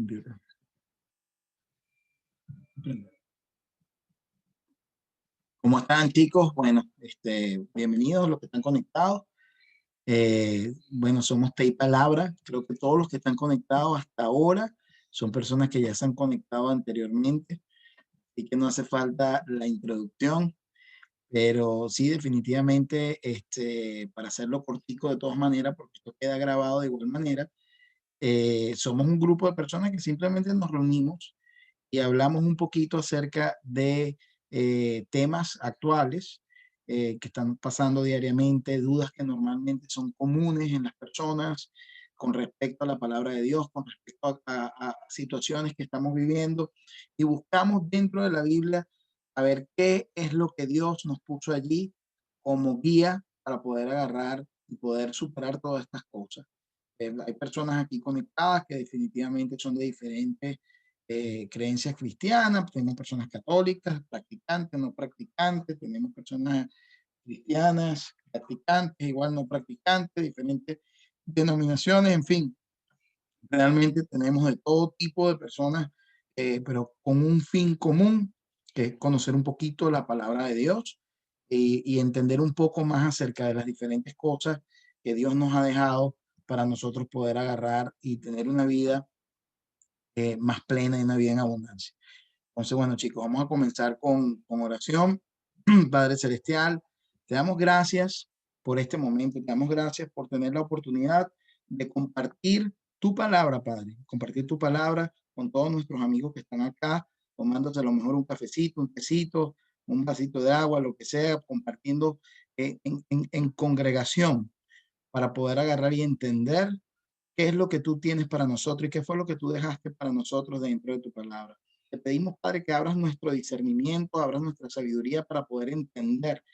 computer. ¿Cómo están, chicos? Bueno, bienvenidos los que están conectados. Bueno, somos Té y Palabra. Creo que todos los que están conectados hasta ahora son personas que ya se han conectado anteriormente y que no hace falta la introducción. Pero sí, definitivamente, para hacerlo cortico de todas maneras, porque esto queda grabado de igual manera, somos un grupo de personas que simplemente nos reunimos y hablamos un poquito acerca de temas actuales que están pasando diariamente, dudas que normalmente son comunes en las personas con respecto a la palabra de Dios, con respecto a situaciones que estamos viviendo, y buscamos dentro de la Biblia a ver qué es lo que Dios nos puso allí como guía para poder agarrar y poder superar todas estas cosas. Hay personas aquí conectadas que definitivamente son de diferentes creencias cristianas. Tenemos personas católicas, practicantes, no practicantes, tenemos personas cristianas, practicantes, igual no practicantes, diferentes denominaciones, en fin, realmente tenemos de todo tipo de personas, pero con un fin común, que es conocer un poquito la palabra de Dios y entender un poco más acerca de las diferentes cosas que Dios nos ha dejado para nosotros poder agarrar y tener una vida más plena y una vida en abundancia. Entonces, bueno, chicos, vamos a comenzar con oración. Padre Celestial, te damos gracias por este momento, te damos gracias por tener la oportunidad de compartir tu palabra, Padre, compartir tu palabra con todos nuestros amigos que están acá, tomándose a lo mejor un cafecito, un tecito, un vasito de agua, lo que sea, compartiendo en congregación para poder agarrar y entender qué es lo que tú tienes para nosotros y qué fue lo que tú dejaste para nosotros dentro de tu palabra. Te pedimos, Padre, que abras nuestro discernimiento, abras nuestra sabiduría para poder entender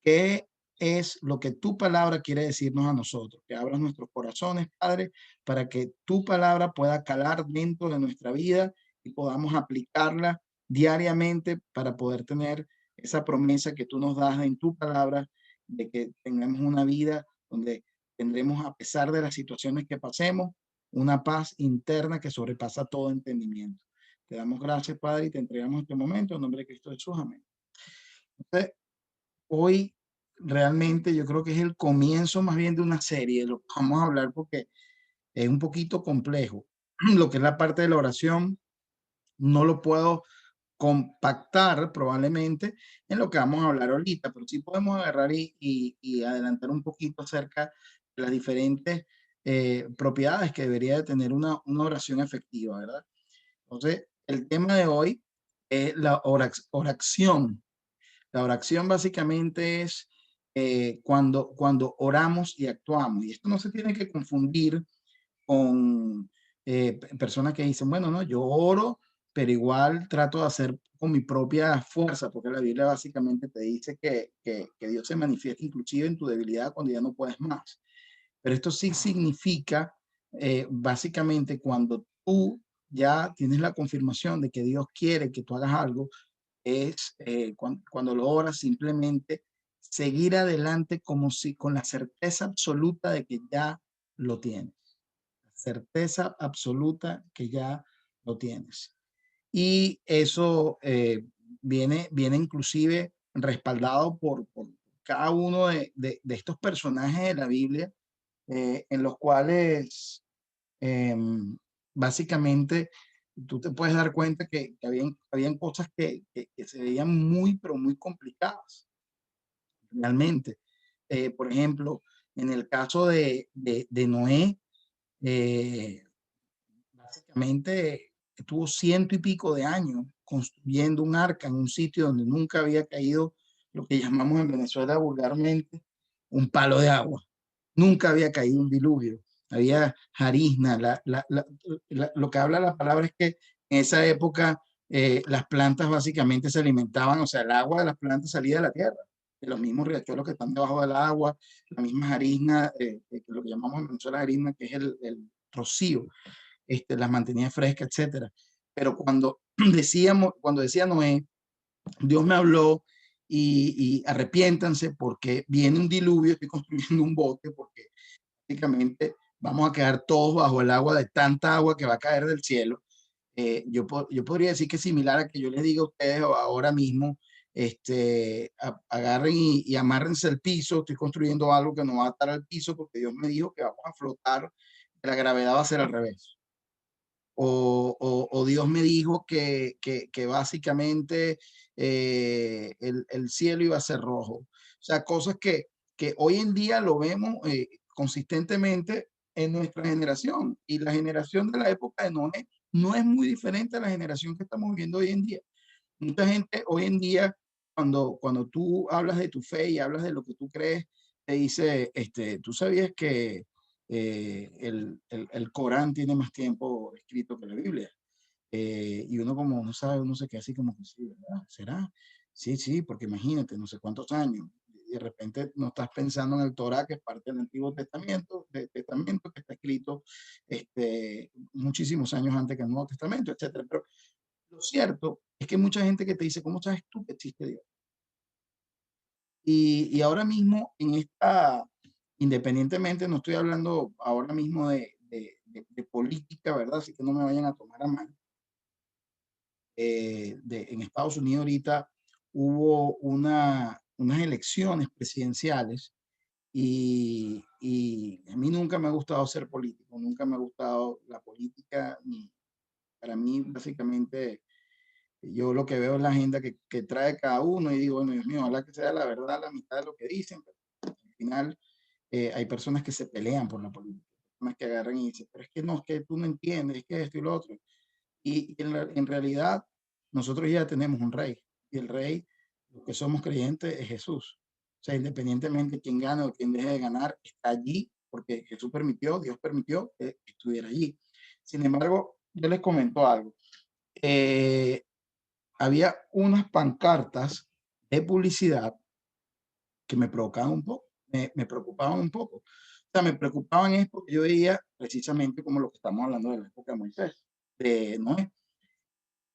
qué es lo que tu palabra quiere decirnos a nosotros, que abras nuestros corazones, Padre, para que tu palabra pueda calar dentro de nuestra vida y podamos aplicarla diariamente para poder tener esa promesa que tú nos das en tu palabra de que tengamos una vida donde tendremos, a pesar de las situaciones que pasemos, una paz interna que sobrepasa todo entendimiento. Te damos gracias, Padre, y te entregamos este momento en nombre de Cristo Jesús. Amén. Entonces, hoy realmente yo creo que es el comienzo más bien de una serie de lo que vamos a hablar, porque es un poquito complejo. Lo que es la parte de la oración, no lo puedo compactar probablemente en lo que vamos a hablar ahorita, pero sí podemos agarrar y adelantar un poquito acerca de las diferentes propiedades que debería de tener una oración efectiva, ¿verdad? Entonces, el tema de hoy es la oración. La oración básicamente es cuando oramos y actuamos. Y esto no se tiene que confundir con personas que dicen, bueno, no, yo oro, pero igual trato de hacer con mi propia fuerza, porque la Biblia básicamente te dice que Dios se manifiesta inclusive en tu debilidad cuando ya no puedes más. Pero esto sí significa, básicamente, cuando tú ya tienes la confirmación de que Dios quiere que tú hagas algo, es cuando lo oras, simplemente seguir adelante como si con la certeza absoluta de que ya lo tienes. Certeza absoluta que ya lo tienes. Y eso viene inclusive respaldado por cada uno de estos personajes de la Biblia, en los cuales básicamente tú te puedes dar cuenta que habían cosas que se veían muy, pero muy complicadas, realmente. Por ejemplo, en el caso de Noé, eh, básicamente estuvo ciento y pico de años construyendo un arca en un sitio donde nunca había caído lo que llamamos en Venezuela vulgarmente un palo de agua. Nunca había caído un diluvio. Había jarizna. Lo que habla la palabra es que en esa época las plantas básicamente se alimentaban, o sea, el agua de las plantas salía de la tierra, de los mismos riachuelos que están debajo del agua, la misma jarizna, lo que llamamos en Venezuela jarizna, que es el rocío, las mantenía frescas, etcétera. Pero cuando decía Noé, Dios me habló y arrepiéntanse porque viene un diluvio, estoy construyendo un bote porque básicamente vamos a quedar todos bajo el agua de tanta agua que va a caer del cielo. Yo podría decir que es similar a que yo les diga a ustedes ahora mismo, agarren y amárrense el piso, estoy construyendo algo que no va a estar al piso porque Dios me dijo que vamos a flotar, que la gravedad va a ser al revés. O Dios me dijo que básicamente el cielo iba a ser rojo. O sea, cosas que hoy en día lo vemos consistentemente en nuestra generación. Y la generación de la época de Noé no es muy diferente a la generación que estamos viviendo hoy en día. Mucha gente hoy en día, cuando tú hablas de tu fe y hablas de lo que tú crees, te dice, tú sabías que el Corán tiene más tiempo escrito que la Biblia. Y uno como no sabe, uno se queda así como que sí, ¿verdad? ¿Será? Sí, sí, porque imagínate, no sé cuántos años. Y de repente no estás pensando en el Torá, que es parte del Antiguo Testamento que está escrito muchísimos años antes que el Nuevo Testamento, etcétera. Pero lo cierto es que mucha gente que te dice, ¿cómo sabes tú que existe Dios? Y ahora mismo, independientemente, no estoy hablando ahora mismo de política, ¿verdad? Así que no me vayan a tomar a mal. En Estados Unidos ahorita hubo unas elecciones presidenciales y a mí nunca me ha gustado ser político, nunca me ha gustado la política, ni para mí básicamente yo lo que veo es la agenda que trae cada uno y digo, bueno, Dios mío, ojalá que sea la verdad, la mitad de lo que dicen, pero al final hay personas que se pelean por la política, personas que agarran y dicen, pero es que no, es que tú no entiendes, es que esto y lo otro. Y en realidad nosotros ya tenemos un rey y el rey, los que somos creyentes, es Jesús. O sea, independientemente de quién gane o quién deje de ganar, está allí porque Jesús permitió, Dios permitió que estuviera allí. Sin embargo, yo les comento algo. Eh, Había unas pancartas de publicidad que me provocaban un poco, me preocupaban un poco. O sea, me preocupaban es porque yo veía precisamente como lo que estamos hablando de la época de Moisés, de Noé.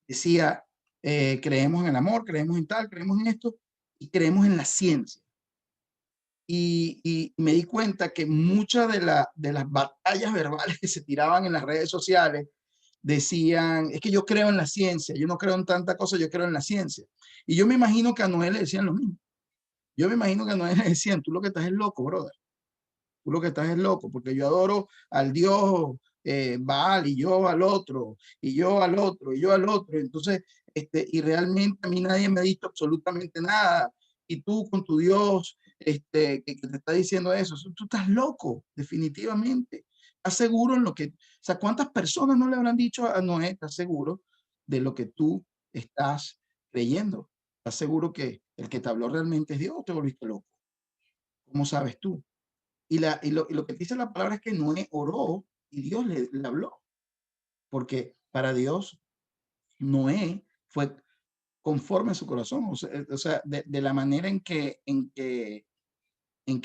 Decía, creemos en el amor, creemos en tal, creemos en esto y creemos en la ciencia. Y me di cuenta que muchas de las batallas verbales que se tiraban en las redes sociales decían, es que yo creo en la ciencia, yo no creo en tanta cosa, yo creo en la ciencia. Y yo me imagino que a Noé le decían lo mismo. Yo me imagino que a Noé le decían, tú lo que estás es loco, brother. Tú lo que estás es loco, porque yo adoro al Dios Baal y yo al otro, y yo al otro, y yo al otro. Entonces, y realmente a mí nadie me ha dicho absolutamente nada. Y tú con tu Dios, que te está diciendo eso, tú estás loco, definitivamente. ¿Estás seguro en lo que, o sea, cuántas personas no le habrán dicho a Noé, estás seguro de lo que tú estás creyendo? ¿Estás seguro que el que te habló realmente es Dios o te volviste loco? ¿Cómo sabes tú? Y lo que dice la palabra es que Noé oró y Dios le habló, porque para Dios Noé fue conforme a su corazón, o sea de la manera en que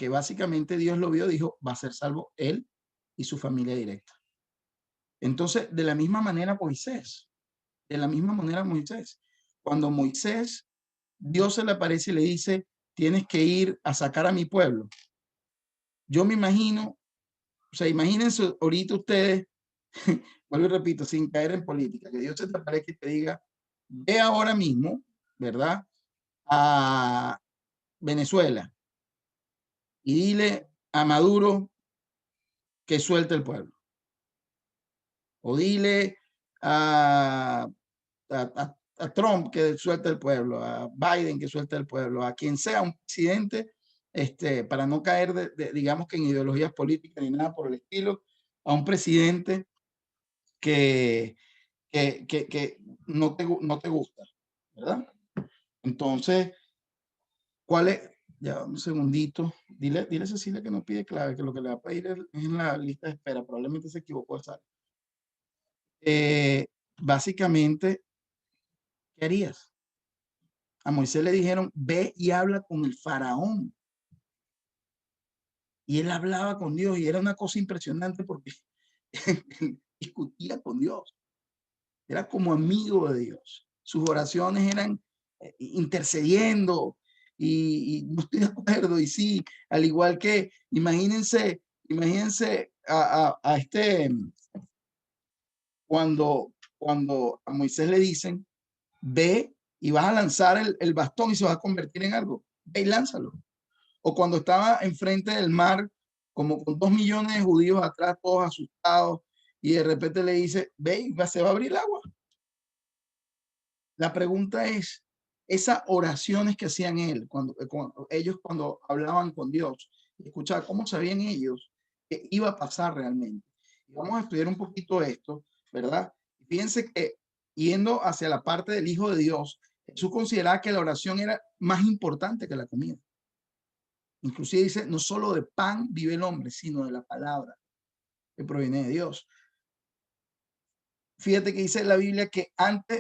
básicamente Dios lo vio, dijo, va a ser salvo él y su familia directa. Entonces, de la misma manera Moisés, cuando Moisés, Dios se le aparece y le dice, tienes que ir a sacar a mi pueblo. Yo me imagino, o sea, imagínense ahorita ustedes, vuelvo y repito, sin caer en política, que Dios se te aparezca y te diga, ve ahora mismo, ¿verdad? A Venezuela y dile a Maduro que suelte el pueblo. O dile a Trump que suelte el pueblo, a Biden que suelte el pueblo, a quien sea un presidente, para no caer, digamos que en ideologías políticas ni nada por el estilo, a un presidente que, que no te gusta, ¿verdad? Entonces, ¿cuál es? Ya, un segundito. Dile a Cecilia que no pide clave, que lo que le va a pedir es en la lista de espera. Probablemente se equivocó de sala. Básicamente, ¿qué harías? A Moisés le dijeron, ve y habla con el faraón. Y él hablaba con Dios y era una cosa impresionante porque él discutía con Dios. Era como amigo de Dios. Sus oraciones eran intercediendo y no estoy de acuerdo. Y sí, al igual que, imagínense cuando a Moisés le dicen, ve y vas a lanzar el bastón y se va a convertir en algo, ve y lánzalo. O cuando estaba enfrente del mar, como con 2 millones de judíos atrás, todos asustados, y de repente le dice, ve y se va a abrir el agua. La pregunta es, esas oraciones que hacían ellos cuando hablaban con Dios, escuchar cómo sabían ellos que iba a pasar realmente. Y vamos a estudiar un poquito esto, ¿verdad? Fíjense que yendo hacia la parte del Hijo de Dios, Jesús consideraba que la oración era más importante que la comida. Inclusive dice, no solo de pan vive el hombre, sino de la palabra que proviene de Dios. Fíjate que dice la Biblia que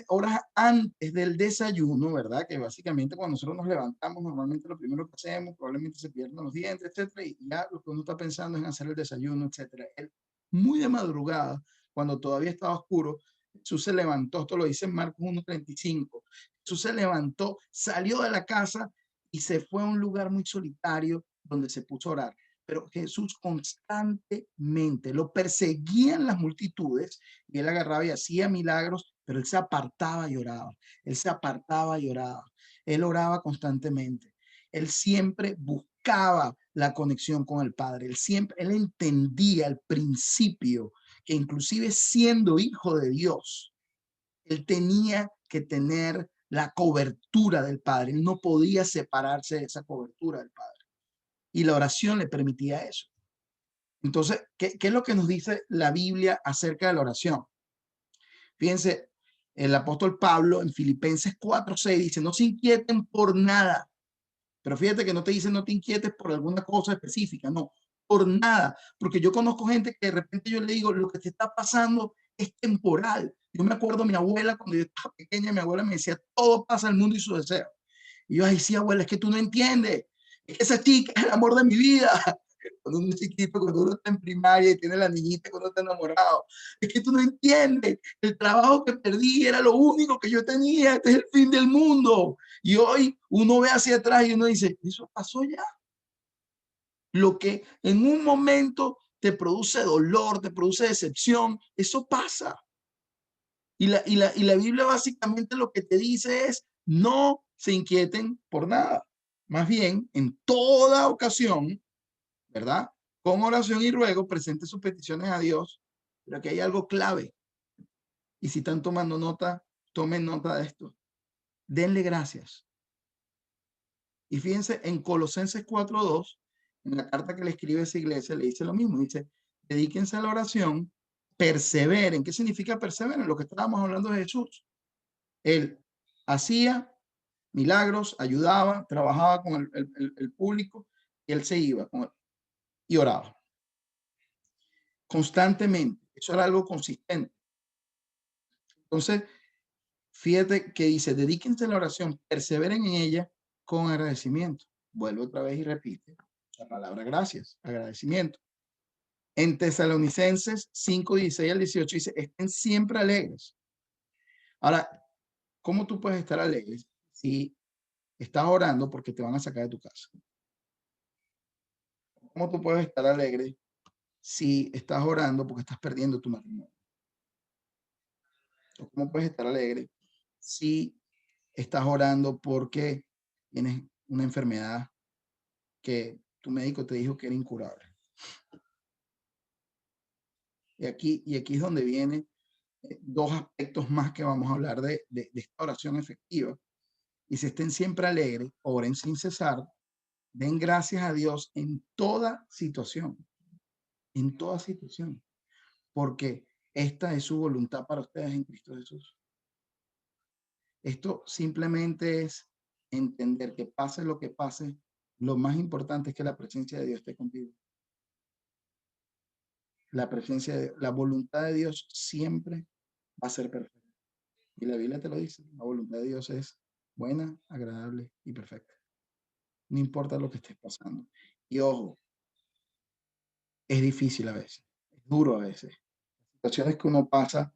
horas antes del desayuno, ¿verdad? Que básicamente cuando nosotros nos levantamos, normalmente lo primero que hacemos, probablemente se pierden los dientes, etcétera, y ya lo que uno está pensando es en hacer el desayuno, etcétera. Él, muy de madrugada, cuando todavía estaba oscuro, Jesús se levantó, esto lo dice en Marcos 1:35, Jesús se levantó, salió de la casa y se fue a un lugar muy solitario donde se puso a orar. Pero Jesús constantemente lo perseguían las multitudes y él agarraba y hacía milagros, pero él se apartaba y oraba. Él se apartaba y oraba. Él oraba constantemente. Él siempre buscaba la conexión con el Padre. Él entendía el principio que inclusive siendo hijo de Dios, él tenía que tener la cobertura del Padre. Él no podía separarse de esa cobertura del Padre. Y la oración le permitía eso. Entonces, ¿qué es lo que nos dice la Biblia acerca de la oración? Fíjense, el apóstol Pablo en Filipenses 4:6 dice, no se inquieten por nada. Pero fíjate que no te dice no te inquietes por alguna cosa específica, no, por nada. Porque yo conozco gente que de repente yo le digo, lo que te está pasando es temporal. Yo me acuerdo mi abuela, cuando yo estaba pequeña, mi abuela me decía, todo pasa el mundo y su deseo. Y yo, ay, sí, abuela, es que tú no entiendes. Es que esa chica es el amor de mi vida. Cuando uno es chiquito, cuando uno está en primaria y tiene la niñita, cuando está enamorado. Es que tú no entiendes. El trabajo que perdí era lo único que yo tenía. Este es el fin del mundo. Y hoy uno ve hacia atrás y uno dice, eso pasó ya. Lo que en un momento te produce dolor, te produce decepción, eso pasa. Y la Biblia básicamente lo que te dice es, no se inquieten por nada. Más bien, en toda ocasión, ¿verdad? Con oración y ruego, presente sus peticiones a Dios, pero aquí hay algo clave. Y si están tomando nota, tomen nota de esto. Denle gracias. Y fíjense, en Colosenses 4:2, en la carta que le escribe a esa iglesia, le dice lo mismo. Dice, dedíquense a la oración, perseveren. ¿Qué significa perseveren? Lo que estábamos hablando de Jesús. Él hacía milagros, ayudaba, trabajaba con el público y él se iba con él, y oraba constantemente. Eso era algo consistente. Entonces, fíjate que dice, dedíquense a la oración, perseveren en ella con agradecimiento. Vuelve otra vez y repite la palabra gracias, agradecimiento. En Tesalonicenses 5:16-18 dice, estén siempre alegres. Ahora, ¿cómo tú puedes estar alegre si estás orando porque te van a sacar de tu casa? ¿Cómo tú puedes estar alegre si estás orando porque estás perdiendo tu matrimonio? ¿O cómo puedes estar alegre si estás orando porque tienes una enfermedad que tu médico te dijo que era incurable? Y aquí es donde vienen dos aspectos más que vamos a hablar de esta oración efectiva. Y si estén siempre alegres, oren sin cesar, den gracias a Dios en toda situación, porque esta es su voluntad para ustedes en Cristo Jesús. Esto simplemente es entender que pase lo que pase, lo más importante es que la presencia de Dios esté contigo. La voluntad de Dios siempre va a ser perfecta. Y la Biblia te lo dice, la voluntad de Dios es buena, agradable y perfecta. No importa lo que estés pasando. Y ojo, es difícil a veces, es duro a veces. Situaciones que uno pasa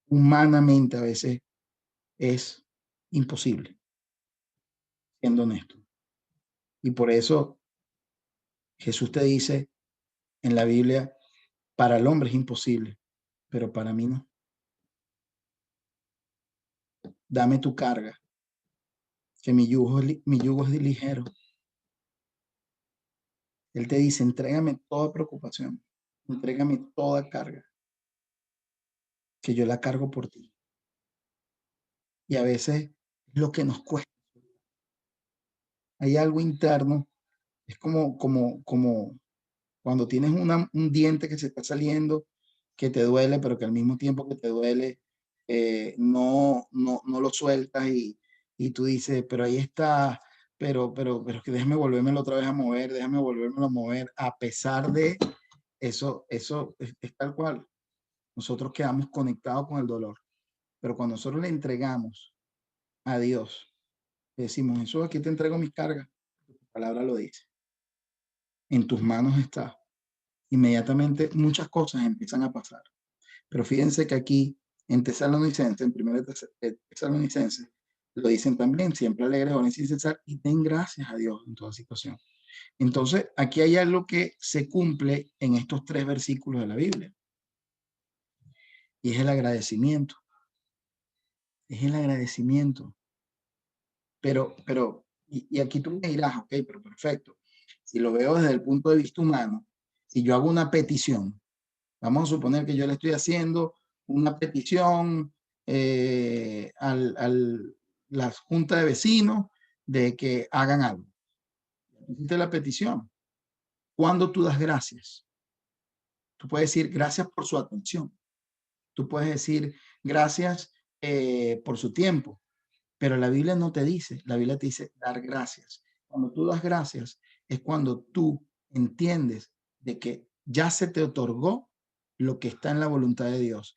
humanamente a veces es imposible, siendo honesto. Y por eso Jesús te dice en la Biblia Para el hombre es imposible, pero para mí no. Dame tu carga, que mi yugo es ligero. Él te dice, entrégame toda preocupación, entrégame toda carga, que yo la cargo por ti. Y a veces es lo que nos cuesta. Hay algo interno, es como cuando tienes un diente que se está saliendo, que te duele, pero que al mismo tiempo que te duele, no lo sueltas y tú dices, pero ahí está, pero es que déjame volvérmelo otra vez a mover, déjame volvérmelo a mover, a pesar de eso es tal cual. Nosotros quedamos conectados con el dolor, pero cuando nosotros le entregamos a Dios, le decimos, Jesús, aquí te entrego mis cargas, tu palabra lo dice, en tus manos está. Inmediatamente muchas cosas empiezan a pasar. Pero fíjense que aquí en Tesalonicenses, en 1 Tesalonicenses, lo dicen también, siempre alegres, oren sin cesar y den gracias a Dios en toda situación. Entonces, aquí hay algo que se cumple en estos 3 versículos de la Biblia y es el agradecimiento. Es el agradecimiento. Y aquí tú me dirás, ok, pero perfecto. Si lo veo desde el punto de vista humano, si yo hago una petición, vamos a suponer que yo le estoy haciendo una petición a la junta de vecinos de que hagan algo. Hiciste la petición. ¿Cuándo tú das gracias? Tú puedes decir gracias por su atención. Tú puedes decir gracias por su tiempo. Pero la Biblia no te dice, la Biblia te dice dar gracias. Cuando tú das gracias es cuando tú entiendes de que ya se te otorgó lo que está en la voluntad de Dios.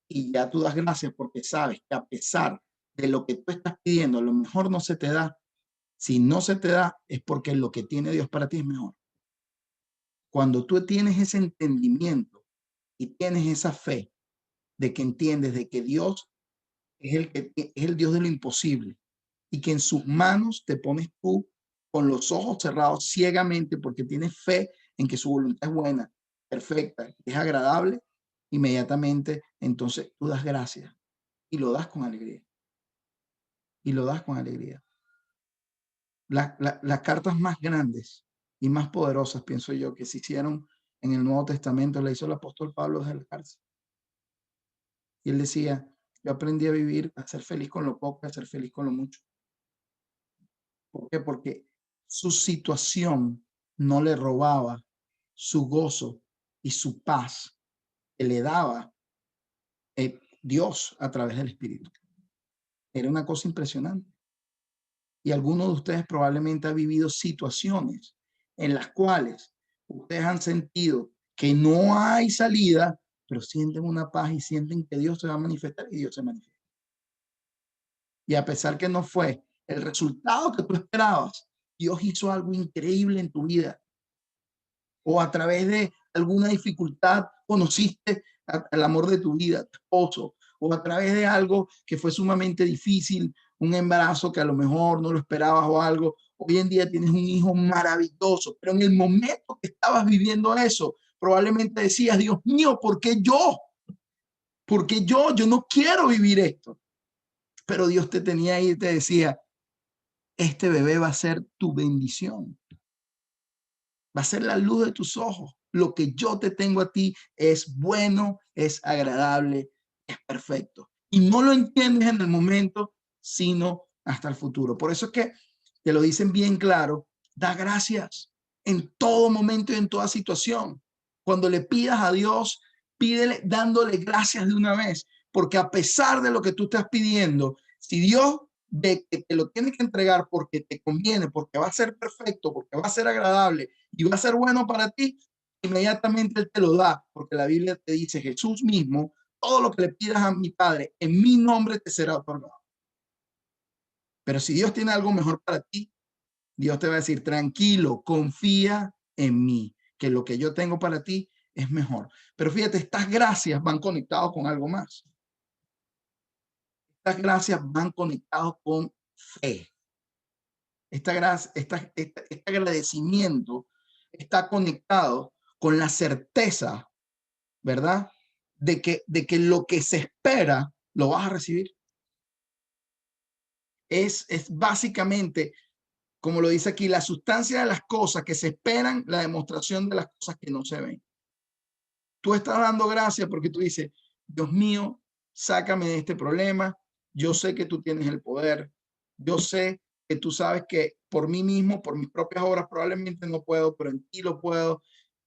Y ya tú das gracias porque sabes que a pesar de lo que tú estás pidiendo, a lo mejor no se te da. Si no se te da, es porque lo que tiene Dios para ti es mejor. Cuando tú tienes ese entendimiento y tienes esa fe de que entiendes de que Dios es el Dios de lo imposible y que en sus manos te pones tú con los ojos cerrados ciegamente porque tienes fe en que su voluntad es buena, perfecta, es agradable, inmediatamente entonces tú das gracias y lo das con alegría. Y lo das con alegría. Las cartas más grandes y más poderosas, pienso yo, que se hicieron en el Nuevo Testamento, la hizo el apóstol Pablo desde la cárcel. Y él decía, yo aprendí a vivir, a ser feliz con lo poco, a ser feliz con lo mucho. ¿Por qué? Porque su situación no le robaba su gozo y su paz que le daba Dios a través del Espíritu. Era una cosa impresionante. Y algunos de ustedes probablemente han vivido situaciones en las cuales ustedes han sentido que no hay salida, pero sienten una paz y sienten que Dios se va a manifestar y Dios se manifiesta. Y a pesar que no fue el resultado que tú esperabas, Dios hizo algo increíble en tu vida. O a través de alguna dificultad conociste al amor de tu vida, tu esposo, o a través de algo que fue sumamente difícil, un embarazo que a lo mejor no lo esperabas o algo. Hoy en día tienes un hijo maravilloso, pero en el momento que estabas viviendo eso, probablemente decías, Dios mío, ¿por qué yo? ¿Por qué yo? Yo no quiero vivir esto. Pero Dios te tenía ahí y te decía, este bebé va a ser tu bendición. Va a ser la luz de tus ojos. Lo que yo te tengo a ti es bueno, es agradable, es perfecto. Y no lo entiendes en el momento, sino hasta el futuro. Por eso es que te lo dicen bien claro, da gracias en todo momento y en toda situación. Cuando le pidas a Dios, pídele dándole gracias de una vez, porque a pesar de lo que tú estás pidiendo, si Dios ve que te lo tiene que entregar porque te conviene, porque va a ser perfecto, porque va a ser agradable y va a ser bueno para ti, inmediatamente Él te lo da, porque la Biblia te dice, Jesús mismo, todo lo que le pidas a mi Padre, en mi nombre te será otorgado. Pero si Dios tiene algo mejor para ti, Dios te va a decir, tranquilo, confía en mí, que lo que yo tengo para ti es mejor. Pero fíjate, estas gracias van conectadas con algo más. Estas gracias van conectadas con fe. Este agradecimiento está conectado con la certeza ¿verdad? De que lo que se espera lo vas a recibir. Es básicamente, como lo dice aquí, la sustancia de las cosas que se esperan, la demostración de las cosas que no se ven. Tú estás dando gracias porque tú dices, Dios mío, sácame de este problema. Yo sé que tú tienes el poder. Yo sé que tú sabes que por mí mismo, por mis propias obras, probablemente no puedo, pero en ti lo puedo.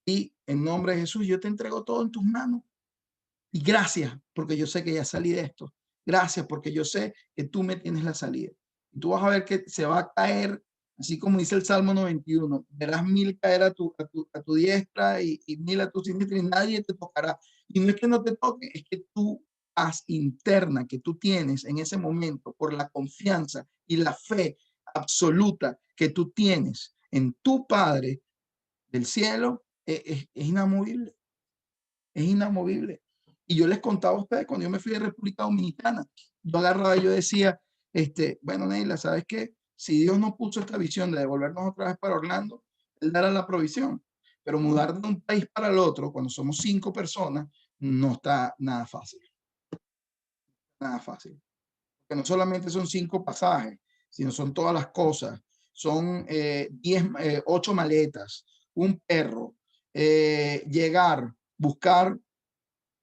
Y en nombre de Jesús, yo te entrego todo en tus manos. Y gracias porque yo sé que ya salí de esto. Gracias porque yo sé que tú me tienes la salida. Y tú vas a ver que se va a caer, así como dice el Salmo 91, verás 1000 caer a tu diestra y 1000 a tu siniestra y nadie te tocará. Y no es que no te toque, es que tu paz interna que tú tienes en ese momento por la confianza y la fe absoluta que tú tienes en tu Padre del cielo es inamovible. Es inamovible. Y yo les contaba a ustedes cuando yo me fui de República Dominicana, yo agarraba y yo decía, bueno, Neila, ¿sabes qué? Si Dios nos puso esta visión de devolvernos otra vez para Orlando, Él dará la provisión. Pero mudar de un país para el otro, cuando somos 5 personas, no está nada fácil. Nada fácil. Porque no solamente son 5 pasajes, sino son todas las cosas. Son 8 maletas, un perro, llegar, buscar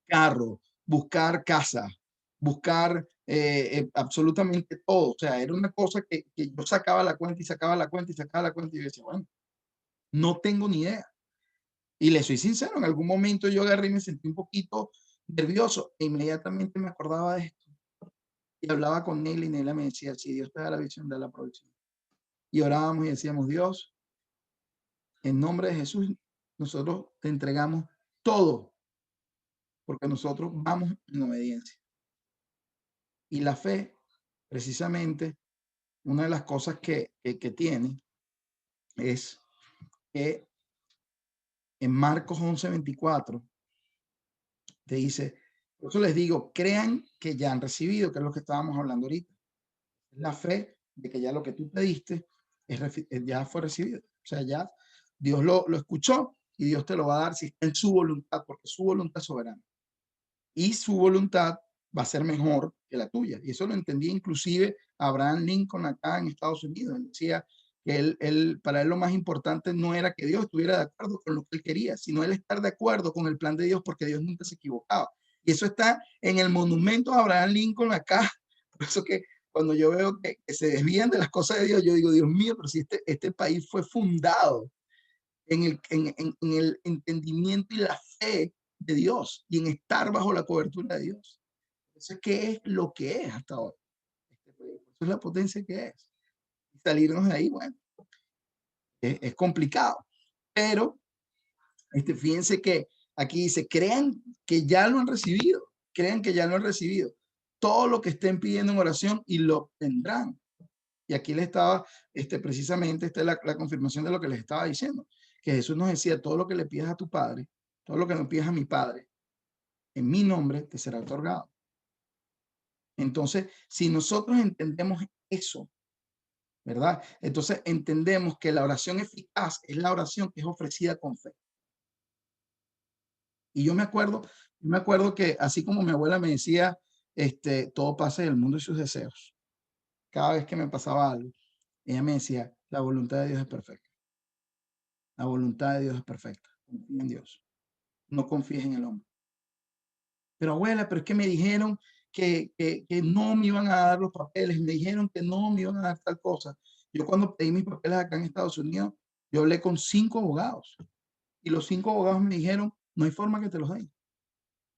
carro, buscar casa, buscar absolutamente todo. O sea, era una cosa que yo sacaba la cuenta y sacaba la cuenta y sacaba la cuenta y yo decía, bueno, no tengo ni idea. Y le soy sincero, en algún momento yo agarré y me sentí un poquito nervioso e inmediatamente me acordaba de esto. Y hablaba con Neila y Neila me decía, si Dios te da la visión, da la provisión. Y orábamos y decíamos, Dios, en nombre de Jesús, nosotros te entregamos todo, porque nosotros vamos en obediencia. Y la fe, precisamente, una de las cosas que tiene es que en Marcos 11:24 te dice, por eso les digo, crean que ya han recibido, que es lo que estábamos hablando ahorita. La fe de que ya lo que tú pediste ya fue recibido. O sea, ya Dios lo escuchó y Dios te lo va a dar si está en su voluntad, porque su voluntad es soberana. Y su voluntad va a ser mejor que la tuya. Y eso lo entendía inclusive Abraham Lincoln acá en Estados Unidos. Él decía que para él lo más importante no era que Dios estuviera de acuerdo con lo que él quería, sino él estar de acuerdo con el plan de Dios porque Dios nunca se equivocaba. Y eso está en el monumento a Abraham Lincoln acá. Por eso que cuando yo veo que se desvían de las cosas de Dios, yo digo, Dios mío, pero si este país fue fundado en el entendimiento y la fe de Dios y en estar bajo la cobertura de Dios. Entonces, ¿qué es lo que es hasta ahora? Eso es la potencia que es. Y salirnos de ahí, bueno, es complicado. Pero fíjense que aquí dice, crean que ya lo han recibido, crean que ya lo han recibido. Todo lo que estén pidiendo en oración y lo tendrán. Y aquí le estaba, precisamente, esta es la confirmación de lo que les estaba diciendo, que Jesús nos decía, todo lo que le pidas a tu Padre, todo lo que me pidas a mi Padre, en mi nombre te será otorgado. Entonces, si nosotros entendemos eso, ¿verdad? Entonces entendemos que la oración eficaz es la oración que es ofrecida con fe. Y yo me acuerdo que así como mi abuela me decía, todo pasa en el mundo y sus deseos. Cada vez que me pasaba algo, ella me decía, la voluntad de Dios es perfecta. La voluntad de Dios es perfecta. Confía en Dios. No confíes en el hombre. Pero abuela, pero es que me dijeron que no me iban a dar los papeles, me dijeron que no me iban a dar tal cosa. Yo cuando pedí mis papeles acá en Estados Unidos, yo hablé con 5 abogados y los 5 abogados me dijeron, no hay forma que te los den.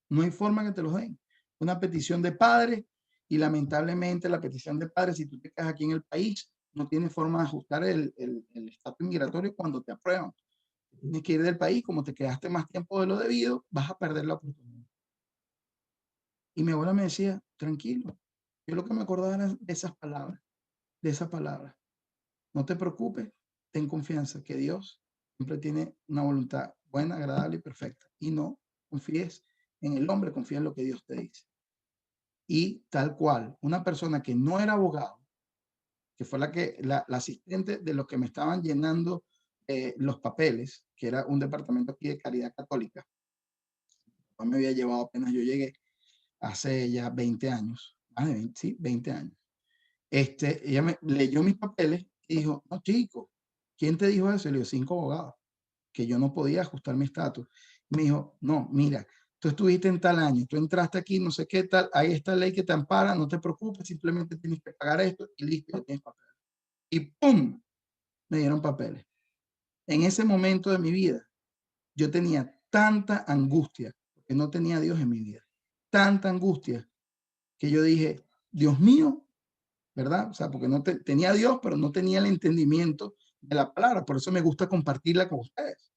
No hay forma que te los den. Una petición de padre y lamentablemente la petición de padre, si tú te quedas aquí en el país, no tiene forma de ajustar el estatus migratorio cuando te aprueban. Tienes que ir del país, como te quedaste más tiempo de lo debido, vas a perder la oportunidad. Y mi abuela me decía, tranquilo. Yo lo que me acordaba era de esas palabras, de esa palabra. No te preocupes, ten confianza que Dios siempre tiene una voluntad buena, agradable y perfecta. Y no confíes en el hombre, confía en lo que Dios te dice. Y tal cual, una persona que no era abogado, que fue la asistente de los que me estaban llenando los papeles, que era un departamento aquí de Caridad Católica, papá me había llevado apenas yo llegué, hace ya 20 años, más de 20, sí, 20 años. Ella me leyó mis papeles y dijo, no, chico, ¿quién te dijo eso? Y le digo, 5 abogados, que yo no podía ajustar mi estatus. Me dijo, no, mira, tú estuviste en tal año, tú entraste aquí, no sé qué tal, hay esta ley que te ampara, no te preocupes, simplemente tienes que pagar esto y listo, ya tienes papeles. Y ¡pum! Me dieron papeles. En ese momento de mi vida, yo tenía tanta angustia, porque no tenía a Dios en mi vida, tanta angustia, que yo dije, Dios mío, ¿verdad? O sea, porque no tenía a Dios, pero no tenía el entendimiento de la palabra. Por eso me gusta compartirla con ustedes.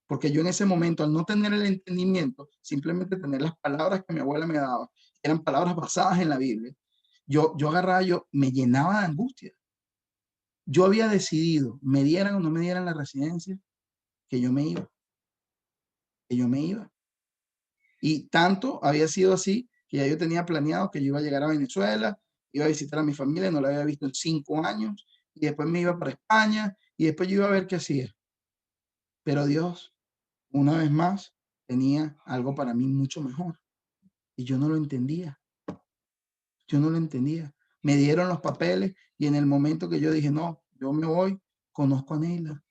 Porque yo en ese momento, al no tener el entendimiento, simplemente tener las palabras que mi abuela me daba, eran palabras basadas en la Biblia, yo agarraba, yo me llenaba de angustia. Yo había decidido, me dieran o no me dieran la residencia, que yo me iba, que yo me iba. Y tanto había sido así que ya yo tenía planeado que yo iba a llegar a Venezuela, iba a visitar a mi familia, no la había visto en 5 años, y después me iba para España, y después yo iba a ver qué hacía. Pero Dios, una vez más, tenía algo para mí mucho mejor. Y yo no lo entendía. Yo no lo entendía. Me dieron los papeles y en el momento que yo dije, no, yo me voy, conozco a Neila.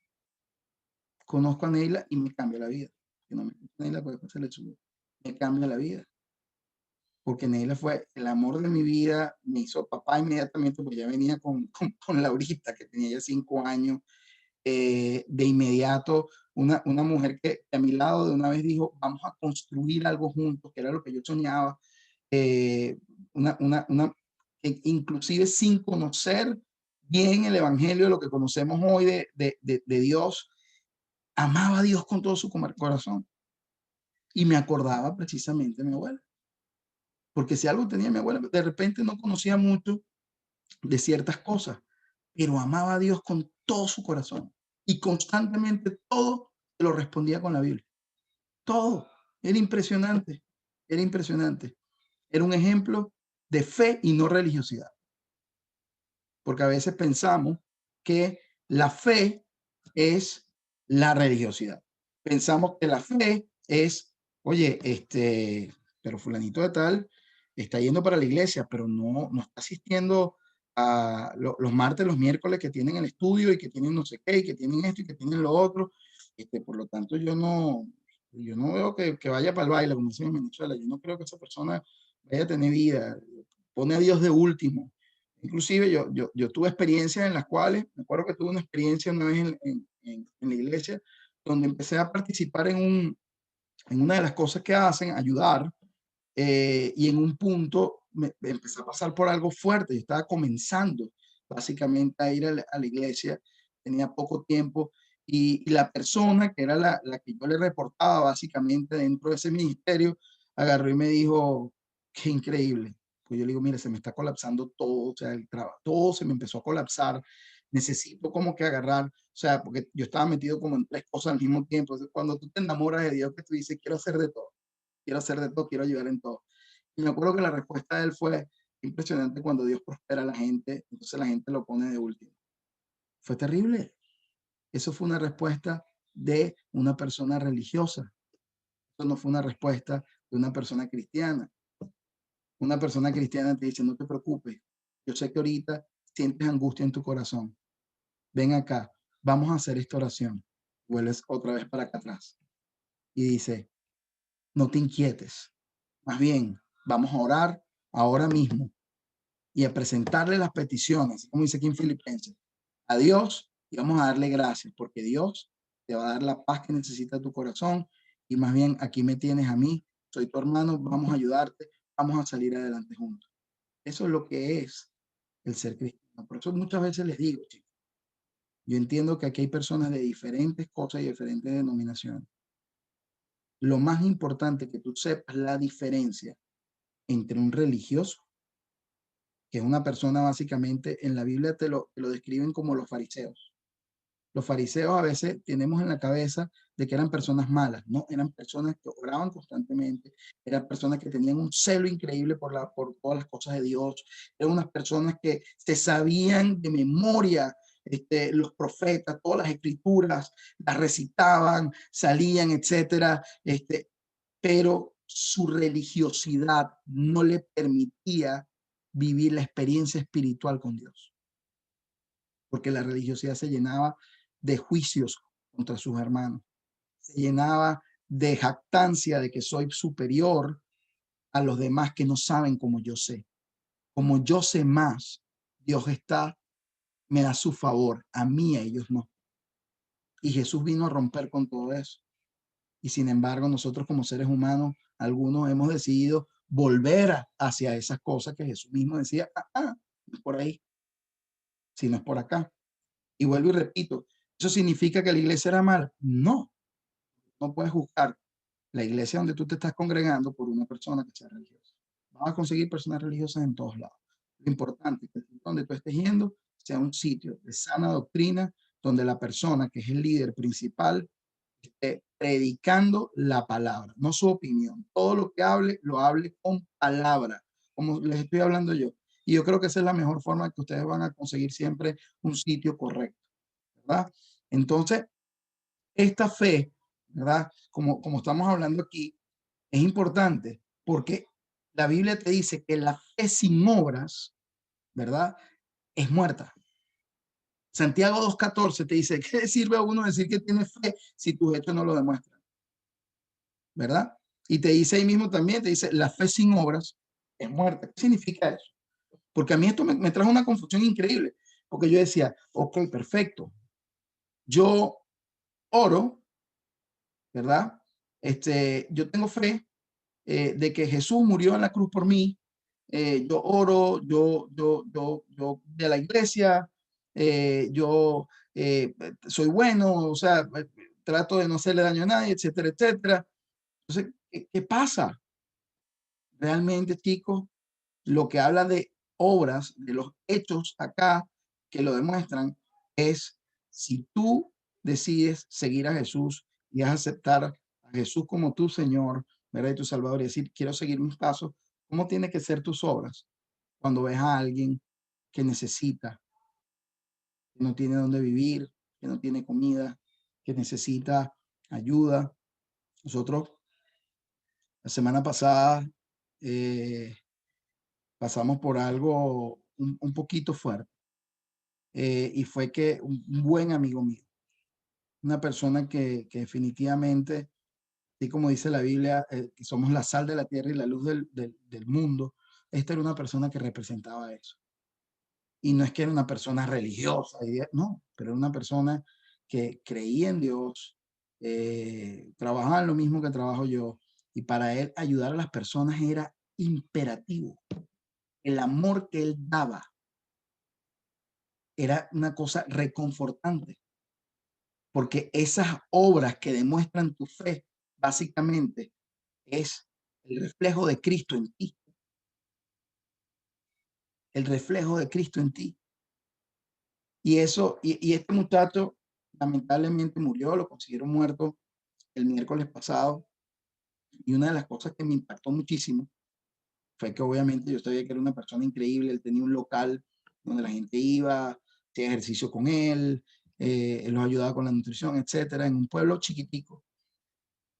Conozco a Neila y me cambia la vida. Que no me Neila porque después se le sube. Me cambia la vida. Porque Neila fue el amor de mi vida, me hizo papá inmediatamente, porque ya venía con Laurita, que tenía ya 5 años, de inmediato, una mujer que a mi lado de una vez dijo, vamos a construir algo juntos, que era lo que yo soñaba, eh, inclusive sin conocer bien el evangelio, lo que conocemos hoy de Dios, amaba a Dios con todo su corazón. Y me acordaba precisamente de mi abuela. Porque si algo tenía mi abuela, de repente no conocía mucho de ciertas cosas, pero amaba a Dios con todo su corazón. Y constantemente todo se lo respondía con la Biblia. Todo. Era impresionante. Era impresionante. Era un ejemplo de fe y no religiosidad. Porque a veces pensamos que la fe es la religiosidad. Pensamos que la fe es, oye, pero fulanito de tal está yendo para la iglesia, pero no está asistiendo a los martes, los miércoles que tienen el estudio y que tienen no sé qué, y que tienen esto y que tienen lo otro. Por lo tanto, yo no veo que vaya para el baile, como dicen en Venezuela. Yo no creo que esa persona vaya a tener vida. Pone a Dios de último. Inclusive yo tuve experiencias en las cuales, me acuerdo que tuve una experiencia una vez en la iglesia, donde empecé a participar en una de las cosas que hacen, ayudar, y en un punto me empecé a pasar por algo fuerte. Yo estaba comenzando básicamente a ir a la iglesia, tenía poco tiempo, y la persona que era la que yo le reportaba básicamente dentro de ese ministerio, agarró y me dijo, qué increíble. Pues yo le digo, mire, se me está colapsando todo, o sea, el trabajo, todo se me empezó a colapsar, necesito como que agarrar, o sea, porque yo estaba metido como en 3 cosas al mismo tiempo. Entonces, cuando tú te enamoras de Dios, que tú dices, quiero hacer de todo, quiero ayudar en todo. Y me acuerdo que la respuesta de él fue impresionante: cuando Dios prospera a la gente, entonces la gente lo pone de último. Fue terrible. Eso fue una respuesta de una persona religiosa. Eso no fue una respuesta de una persona cristiana. Una persona cristiana te dice, no te preocupes, yo sé que ahorita sientes angustia en tu corazón. Ven acá, vamos a hacer esta oración. Vuelves otra vez para acá atrás. Y dice, no te inquietes. Más bien, vamos a orar ahora mismo y a presentarle las peticiones, como dice aquí en Filipenses, a Dios, y vamos a darle gracias, porque Dios te va a dar la paz que necesita tu corazón. Y más bien, aquí me tienes a mí, soy tu hermano, vamos a ayudarte, vamos a salir adelante juntos. Eso es lo que es el ser cristiano. Por eso muchas veces les digo, chicos, yo entiendo que aquí hay personas de diferentes cosas y diferentes denominaciones. Lo más importante es que tú sepas la diferencia entre un religioso, que es una persona básicamente, en la Biblia te lo describen como los fariseos. Los fariseos a veces tenemos en la cabeza de que eran personas malas, no, eran personas que oraban constantemente, eran personas que tenían un celo increíble por todas las cosas de Dios, eran unas personas que se sabían de memoria los profetas, todas las escrituras, las recitaban, salían, etcétera, pero su religiosidad no le permitía vivir la experiencia espiritual con Dios, porque la religiosidad se llenaba de juicios contra sus hermanos, se llenaba de jactancia de que soy superior a los demás que no saben como yo sé. Como yo sé más, Dios me da su favor, a mí, a ellos no. Y Jesús vino a romper con todo eso. Y sin embargo, nosotros como seres humanos, algunos hemos decidido volver hacia esas cosas que Jesús mismo decía, no es por ahí, sino es por acá. Y vuelvo y repito, ¿eso significa que la iglesia era mala? No, no puedes juzgar la iglesia donde tú te estás congregando por una persona que sea religiosa. Vamos a conseguir personas religiosas en todos lados. Lo importante es que donde tú estés yendo sea un sitio de sana doctrina, donde la persona que es el líder principal esté predicando la palabra, no su opinión. Todo lo que hable, lo hable con palabra, como les estoy hablando yo. Y yo creo que esa es la mejor forma que ustedes van a conseguir siempre un sitio correcto, ¿verdad? Entonces, esta fe, ¿verdad? Como estamos hablando aquí, es importante porque la Biblia te dice que la fe sin obras, ¿verdad? Es muerta. Santiago 2:14 te dice, ¿qué sirve a uno decir que tiene fe si tus hechos no lo demuestran? ¿Verdad? Y te dice ahí mismo también, te dice, la fe sin obras es muerta. ¿Qué significa eso? Porque a mí esto me trajo una confusión increíble, porque yo decía, ok, perfecto, yo oro, ¿verdad? Yo tengo fe de que Jesús murió en la cruz por mí, yo oro, yo de la iglesia, yo soy bueno, o sea, trato de no hacerle daño a nadie, etcétera, etcétera. Entonces, ¿qué pasa? Realmente, chicos, lo que habla de obras, de los hechos acá que lo demuestran, es si tú decides seguir a Jesús y vas a aceptar a Jesús como tu Señor, ¿verdad? Y tu Salvador, y decir, quiero seguir mis pasos, ¿cómo tienen que ser tus obras? Cuando ves a alguien que necesita, que no tiene dónde vivir, que no tiene comida, que necesita ayuda. Nosotros, la semana pasada, eh, pasamos por algo un poquito fuerte. Y fue que un buen amigo mío, una persona que definitivamente, así como dice la Biblia, que somos la sal de la tierra y la luz del mundo, esta era una persona que representaba eso. Y no es que era una persona religiosa, no, pero era una persona que creía en Dios, trabajaba en lo mismo que trabajo yo, y para él ayudar a las personas era imperativo. El amor que él daba era una cosa reconfortante, porque esas obras que demuestran tu fe, básicamente, es el reflejo de Cristo en ti, el reflejo de Cristo en ti. Y eso, y este muchacho lamentablemente murió, lo consiguieron muerto el miércoles pasado, y una de las cosas que me impactó muchísimo fue que obviamente yo sabía que era una persona increíble, él tenía un local donde la gente iba, hacía ejercicio con él, él los ayudaba con la nutrición, etcétera, en un pueblo chiquitico.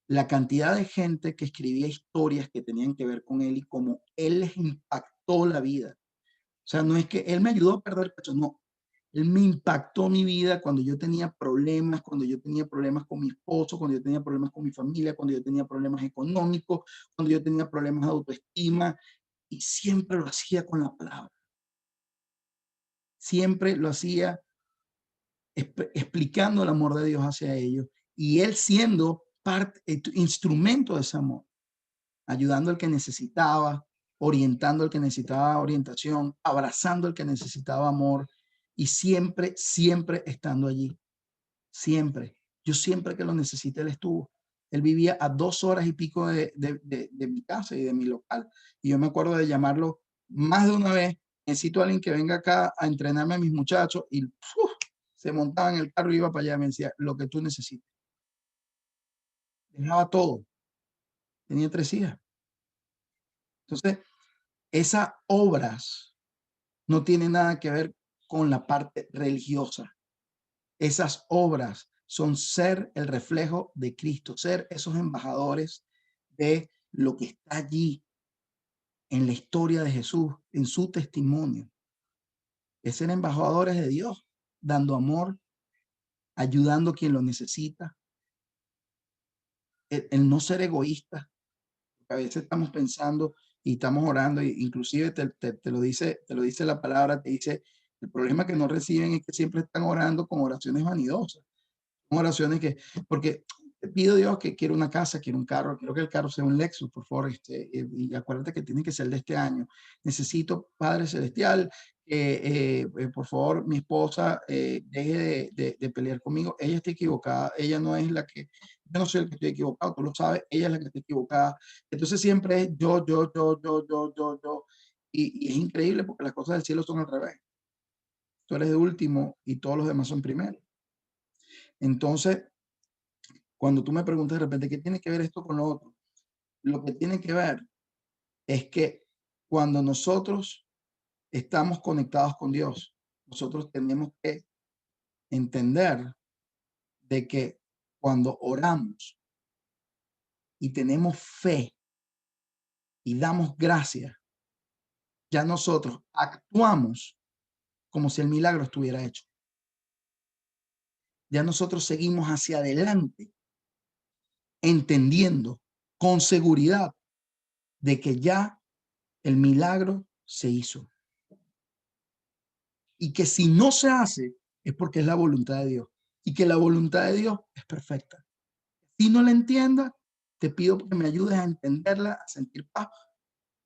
La cantidad de gente que escribía historias que tenían que ver con él y cómo él les impactó la vida. O sea, no es que él me ayudó a perder peso, no. Él me impactó mi vida cuando yo tenía problemas, cuando yo tenía problemas con mi esposo, cuando yo tenía problemas con mi familia, cuando yo tenía problemas económicos, cuando yo tenía problemas de autoestima, y siempre lo hacía con la palabra. Siempre lo hacía explicando el amor de Dios hacia ellos y él siendo parte, instrumento de ese amor, ayudando al que necesitaba, orientando al que necesitaba orientación, abrazando al que necesitaba amor y siempre, siempre estando allí. Siempre. Yo siempre que lo necesité, él estuvo. Él vivía a 2 horas y pico de mi casa y de mi local. Y yo me acuerdo de llamarlo más de una vez. Necesito a alguien que venga acá a entrenarme a mis muchachos y se montaba en el carro y iba para allá. Me decía, lo que tú necesites. Dejaba todo. Tenía 3 hijas. Entonces, esas obras no tienen nada que ver con la parte religiosa. Esas obras son ser el reflejo de Cristo, ser esos embajadores de lo que está allí en la historia de Jesús, en su testimonio, es ser embajadores de Dios, dando amor, ayudando a quien lo necesita, el no ser egoísta. A veces estamos pensando y estamos orando, e inclusive te lo dice la palabra, te dice, el problema que no reciben es que siempre están orando con oraciones vanidosas, con oraciones que, porque te pido Dios que quiero una casa, quiero un carro, quiero que el carro sea un Lexus, por favor, y acuérdate que tiene que ser de este año. Necesito, Padre Celestial, por favor, mi esposa deje de pelear conmigo. Ella está equivocada, ella no es la que, yo no soy el que estoy equivocado, tú lo sabes, ella es la que está equivocada. Entonces siempre es yo. Y es increíble porque las cosas del cielo son al revés. Tú eres de último y todos los demás son primero. Entonces, cuando tú me preguntas de repente, ¿qué tiene que ver esto con lo otro? Lo que tiene que ver es que cuando nosotros estamos conectados con Dios, nosotros tenemos que entender de que cuando oramos y tenemos fe y damos gracias, ya nosotros actuamos como si el milagro estuviera hecho. Ya nosotros seguimos hacia adelante entendiendo con seguridad de que ya el milagro se hizo. Y que si no se hace es porque es la voluntad de Dios y que la voluntad de Dios es perfecta. Si no la entiendas, te pido que me ayudes a entenderla, a sentir paz,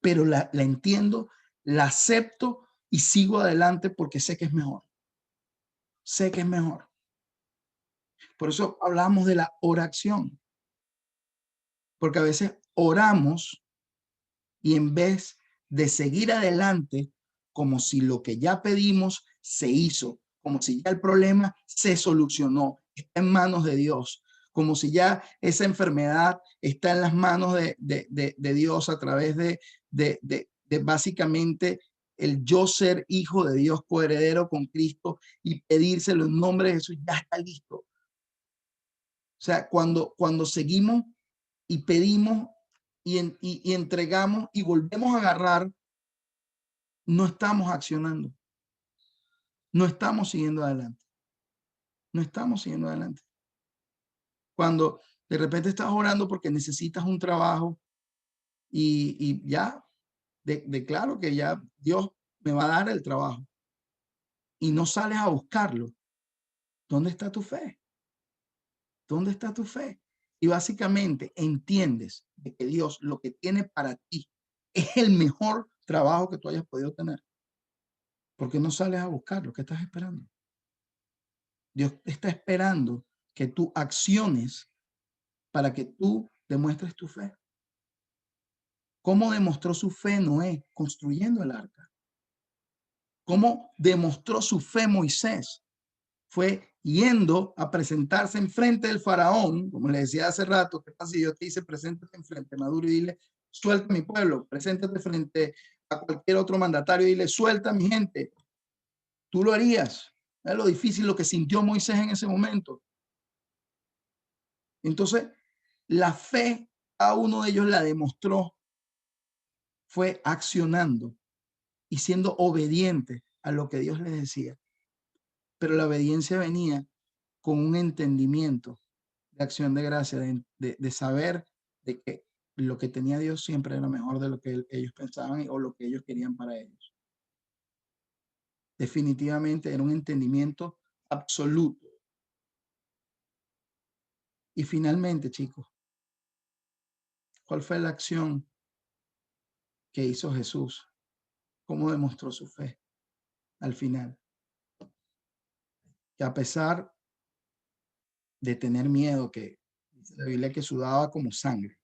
pero la entiendo, la acepto y sigo adelante porque sé que es mejor. Sé que es mejor. Por eso hablamos de la oración, porque a veces oramos y en vez de seguir adelante como si lo que ya pedimos se hizo, como si ya el problema se solucionó, está en manos de Dios, como si ya esa enfermedad está en las manos de Dios a través de básicamente el yo ser hijo de Dios, coheredero con Cristo y pedírselo en nombre de Jesús, ya está listo. O sea, cuando seguimos y pedimos y entregamos y volvemos a agarrar, no estamos accionando, no estamos siguiendo adelante, no estamos siguiendo adelante. Cuando de repente estás orando porque necesitas un trabajo y ya, claro que ya Dios me va a dar el trabajo y no sales a buscarlo, ¿dónde está tu fe? ¿Dónde está tu fe? Y básicamente entiendes de que Dios lo que tiene para ti es el mejor trabajo que tú hayas podido tener. ¿Por qué no sales a buscarlo? ¿Qué estás esperando? Dios está esperando que tú acciones para que tú demuestres tu fe. ¿Cómo demostró su fe Noé? Construyendo el arca. ¿Cómo demostró su fe Moisés? Fue yendo a presentarse enfrente del faraón, como le decía hace rato, ¿qué pasa si yo te dice preséntate enfrente, Maduro, y dile, suelta a mi pueblo, preséntate frente a cualquier otro mandatario y dile, suelta a mi gente? Tú lo harías. Es lo difícil lo que sintió Moisés en ese momento. Entonces, la fe a uno de ellos la demostró, fue accionando y siendo obediente a lo que Dios les decía. Pero la obediencia venía con un entendimiento de acción de gracia, de saber de que lo que tenía Dios siempre era mejor de lo que ellos pensaban o lo que ellos querían para ellos. Definitivamente era un entendimiento absoluto. Y finalmente, chicos, ¿cuál fue la acción que hizo Jesús? ¿Cómo demostró su fe al final? Que a pesar de tener miedo, que dice la Biblia que sudaba como sangre,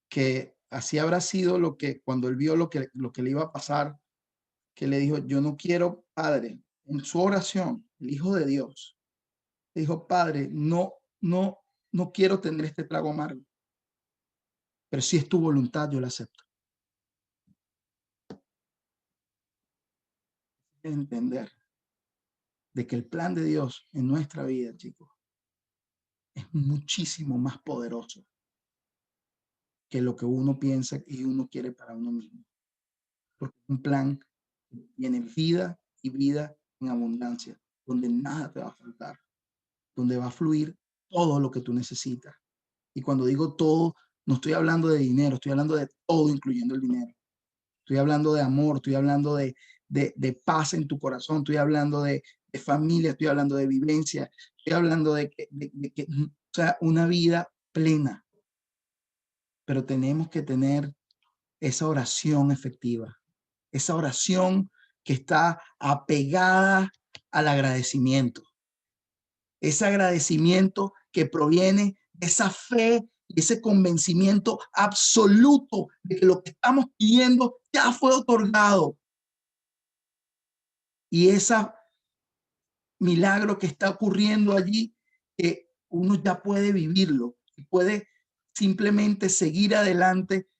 que así habrá sido lo que cuando él vio lo que le iba a pasar, que le dijo, yo no quiero, Padre, en su oración, el Hijo de Dios, le dijo, Padre, no quiero tener este trago amargo, pero si es tu voluntad, yo la acepto. Entender de que el plan de Dios en nuestra vida, chicos, es muchísimo más poderoso que lo que uno piensa y uno quiere para uno mismo. Porque es un plan que tiene vida y vida en abundancia, donde nada te va a faltar, donde va a fluir todo lo que tú necesitas. Y cuando digo todo, no estoy hablando de dinero, estoy hablando de todo, incluyendo el dinero. Estoy hablando de amor, estoy hablando de paz en tu corazón, estoy hablando de familia, estoy hablando de vivencia, estoy hablando de que, o sea, una vida plena. Pero tenemos que tener esa oración efectiva, esa oración que está apegada al agradecimiento, ese agradecimiento que proviene de esa fe y ese convencimiento absoluto de que lo que estamos pidiendo ya fue otorgado. Y ese milagro que está ocurriendo allí, que uno ya puede vivirlo y puede simplemente seguir adelante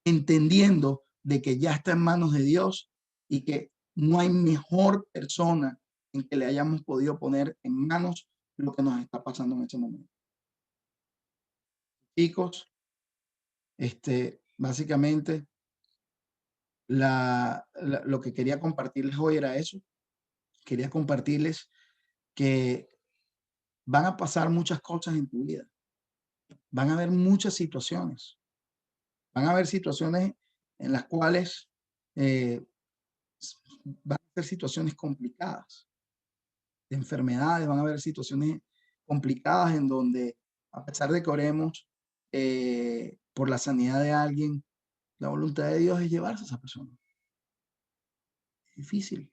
entendiendo de que ya está en manos de Dios y que no hay mejor persona en que le hayamos podido poner en manos lo que nos está pasando en este momento. Chicos, básicamente lo que quería compartirles hoy era eso. Quería compartirles que van a pasar muchas cosas en tu vida. Van a haber muchas situaciones. Van a haber situaciones en las cuales van a ser situaciones complicadas, de enfermedades, van a haber situaciones complicadas en donde, a pesar de que oremos por la sanidad de alguien, la voluntad de Dios es llevarse a esa persona. Es difícil.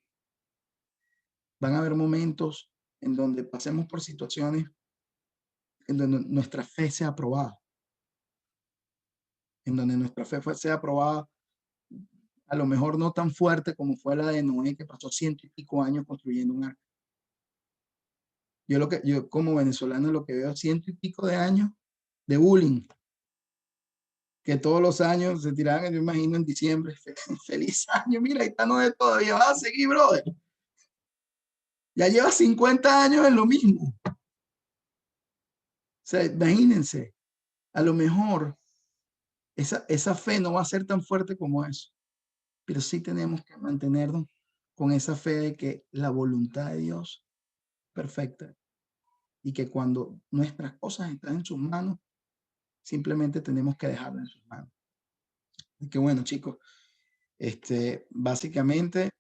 Van a haber momentos en donde pasemos por situaciones en donde nuestra fe sea aprobada, en donde nuestra fe sea aprobada, a lo mejor no tan fuerte como fue la de Noé, que pasó 100 y pico años construyendo un arca. Yo como venezolano lo que veo 100 y pico de años de bullying, que todos los años se tiraban, yo imagino en diciembre, feliz año, mira, ahí está Noé todavía, va a seguir, brother. Ya lleva 50 años en lo mismo. O sea, imagínense, a lo mejor esa fe no va a ser tan fuerte como eso, pero sí tenemos que mantenernos con esa fe de que la voluntad de Dios es perfecta y que cuando nuestras cosas están en sus manos, simplemente tenemos que dejarlas en sus manos. Y que bueno, chicos, básicamente